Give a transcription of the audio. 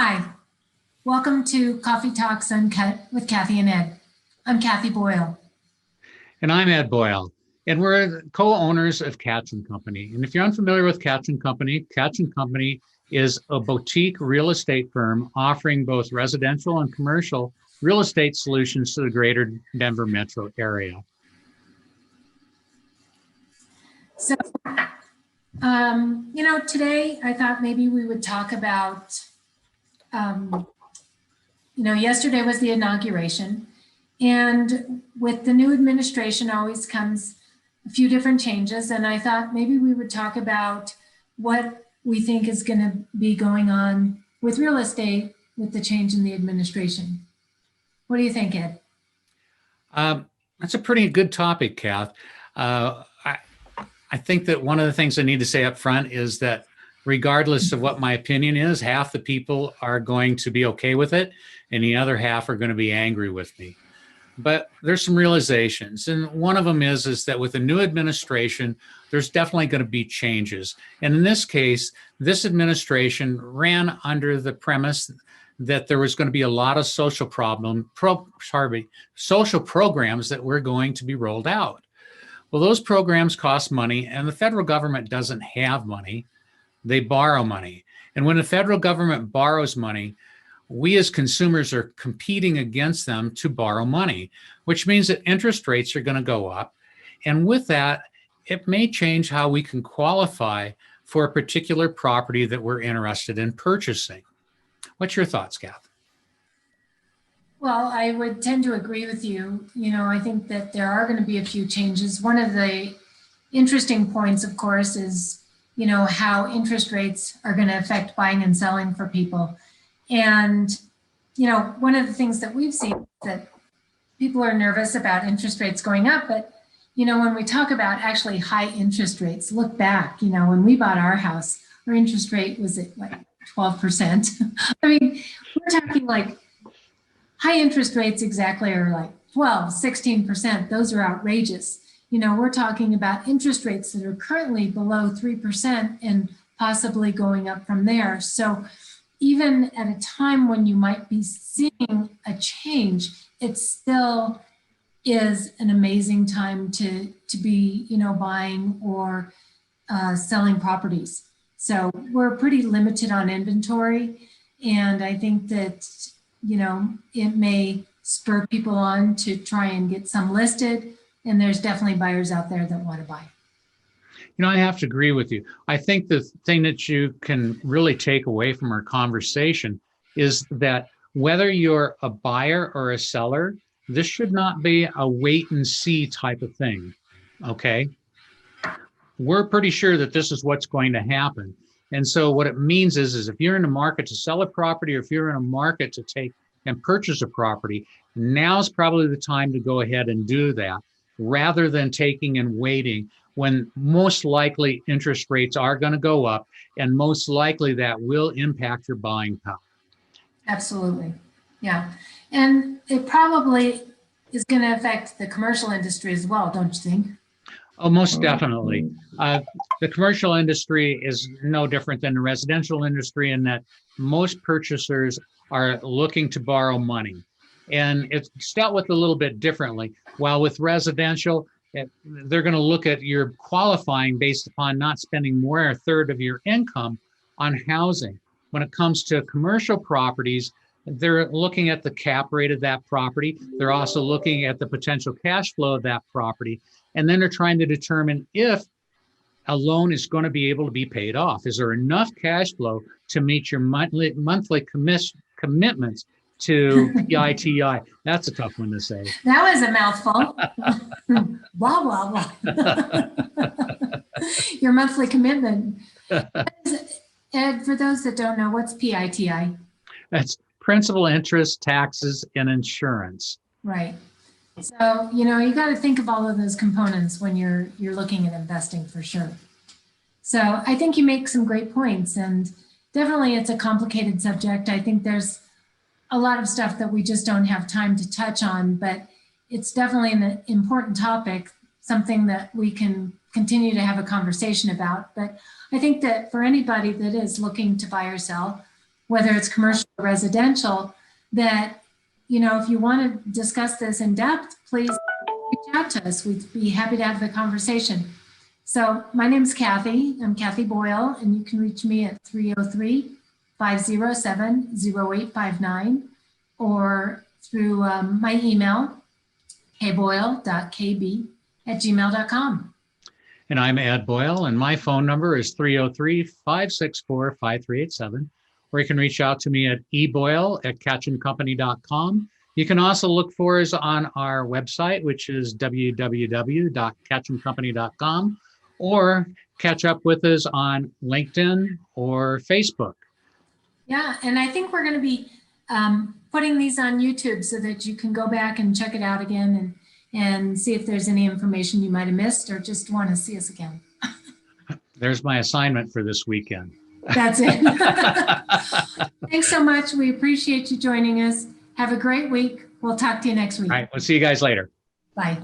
Hi, welcome to Coffee Talks Uncut with Kathy and Ed. I'm Kathy Boyle. And I'm Ed Boyle, and we're co-owners of Katchen Company. And if you're unfamiliar with Katchen Company is a boutique real estate firm offering both residential and commercial real estate solutions to the greater Denver metro area. So, today I thought maybe we would talk about, yesterday was the inauguration. And with the new administration always comes a few different changes. And I thought maybe we would talk about what we think is going to be going on with real estate with the change in the administration. What do you think, Ed? That's a pretty good topic, Kath. I think that one of the things I need to say up front is that regardless of what my opinion is, half the people are going to be okay with it and the other half are going to be angry with me. But there's some realizations, and one of them is that with the new administration, there's definitely going to be changes. And in this case, this administration ran under the premise that there was going to be a lot of social programs that were going to be rolled out. Well, those programs cost money, and the federal government doesn't have money. They borrow money. And when the federal government borrows money, we as consumers are competing against them to borrow money, which means that interest rates are going to go up. And with that, it may change how we can qualify for a particular property that we're interested in purchasing. What's your thoughts, Kath? Well, I would tend to agree with you. I think that there are going to be a few changes. One of the interesting points, of course, is, how interest rates are going to affect buying and selling for people. And, one of the things that we've seen is that people are nervous about interest rates going up. But, when we talk about actually high interest rates, look back, when we bought our house, our interest rate was at like 12%. I mean, we're talking like high interest rates exactly are like 12, 16%. Those are outrageous. We're talking about interest rates that are currently below 3% and possibly going up from there. So even at a time when you might be seeing a change, it still is an amazing time to be, buying or selling properties. So we're pretty limited on inventory. And I think that, it may spur people on to try and get some listed. And there's definitely buyers out there that want to buy. I have to agree with you. I think the thing that you can really take away from our conversation is that whether you're a buyer or a seller, this should not be a wait and see type of thing. Okay. We're pretty sure that this is what's going to happen. And so what it means is if you're in the market to sell a property, or if you're in a market to take and purchase a property, now's probably the time to go ahead and do that, rather than taking and waiting when most likely interest rates are going to go up, and most likely that will impact your buying power. Absolutely. Yeah. And it probably is going to affect the commercial industry as well, don't you think? Oh, most definitely. The commercial industry is no different than the residential industry in that most purchasers are looking to borrow money. And it's dealt with a little bit differently. While with residential, they're going to look at your qualifying based upon not spending more than a third of your income on housing. When it comes to commercial properties, they're looking at the cap rate of that property. They're also looking at the potential cash flow of that property. And then they're trying to determine if a loan is going to be able to be paid off. Is there enough cash flow to meet your monthly commitments to PITI? That's a tough one to say. That was a mouthful. Blah, blah, blah. Your monthly commitment. Ed, for those that don't know, what's PITI? That's principal, interest, taxes, and insurance. Right. So, you got to think of all of those components when you're looking at investing for sure. So I think you make some great points, and definitely it's a complicated subject. I think there's a lot of stuff that we just don't have time to touch on, but it's definitely an important topic, something that we can continue to have a conversation about. But I think that for anybody that is looking to buy or sell, whether it's commercial or residential, that, if you want to discuss this in depth, please reach out to us. We'd be happy to have the conversation. So my name's Kathy. I'm Kathy Boyle, and you can reach me at 303-507-0859 or through my email, kboyle.kb@gmail.com. And I'm Ed Boyle, and my phone number is 303-564-5387. Or you can reach out to me at eboyle@katchencompany.com. You can also look for us on our website, which is www.katchencompany.com, or catch up with us on LinkedIn or Facebook. Yeah, and I think we're going to be putting these on YouTube so that you can go back and check it out again and see if there's any information you might have missed or just want to see us again. There's my assignment for this weekend. That's it. Thanks so much. We appreciate you joining us. Have a great week. We'll talk to you next week. All right, we'll see you guys later. Bye.